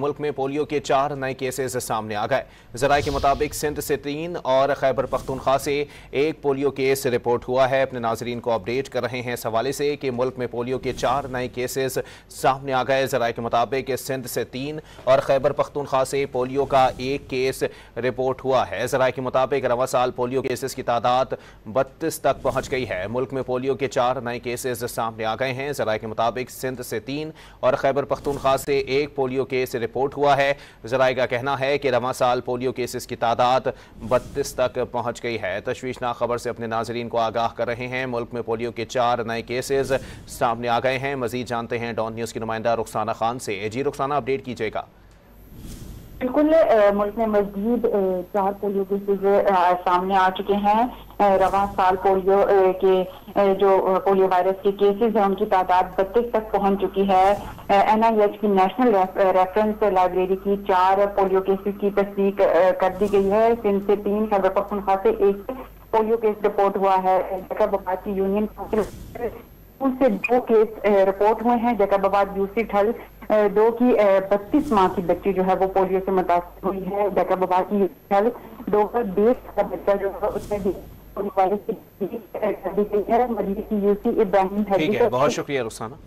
मुल्क में पोलियो के 4 नए केसेस सामने आ गए। जराये के मुताबिक सिंध से 3 और खैबर पख्तूनख्वा से 1 पोलियो केस रिपोर्ट हुआ है। अपने नाजरीन को अपडेट कर रहे हैं इस हवाले से कि मुल्क में पोलियो के 4 नए केसेस सामने आ गए। जराये के मुताबिक सिंध से 3 और खैबर पख्तूनख्वा से पोलियो का 1 केस रिपोर्ट हुआ है। जराये के मुताबिक रवा साल पोलियो केसेस की तादाद 32 तक पहुँच गई है। मुल्क में पोलियो के 4 नए केसेस सामने आ गए हैं। जराये के मुताबिक सिंध से 3 और खैबर पख्तूनख्वा से 1 पोलियो केस रिपोर्ट हुआ है। जराये का कहना है कि रवां साल पोलियो केसेस की तादाद 32 तक पहुंच गई है। तशवीशनाक खबर से अपने नाजरीन को आगाह कर रहे हैं। मुल्क में पोलियो के 4 नए केसेस सामने आ गए हैं। मजीद जानते हैं डॉन न्यूज़ की नुमाइंदा रुखसाना खान से। जी रुखसाना, अपडेट कीजिएगा। बिल्कुल, मुल्क में मजीद 4 पोलियो केसेज सामने आ चुके हैं। रवां साल पोलियो के जो पोलियो वायरस के केसेस हैं उनकी तादाद 32 तक पहुंच चुकी है। NIH की नेशनल रेफरेंस लाइब्रेरी की 4 पोलियो केसेस की तस्दीक कर दी गई है। सिंध से 3, खैबर पख्तूनख्वा से 1 पोलियो केस रिपोर्ट हुआ है। जैकबाबाद की यूनियन से 2 केस रिपोर्ट हुए हैं। जैकबाबाद यूसी ठल 2 की 32 माह की बच्ची जो है वो पोलियो से मुतासर हुई है। जैकबाबाद की ठल 2 का 20 का बच्चा जो है उसमें वायरस की कर दी गई है। मजीद की यूसी इब्राहिम ठीक है, बहुत शुक्रिया रुखसाना।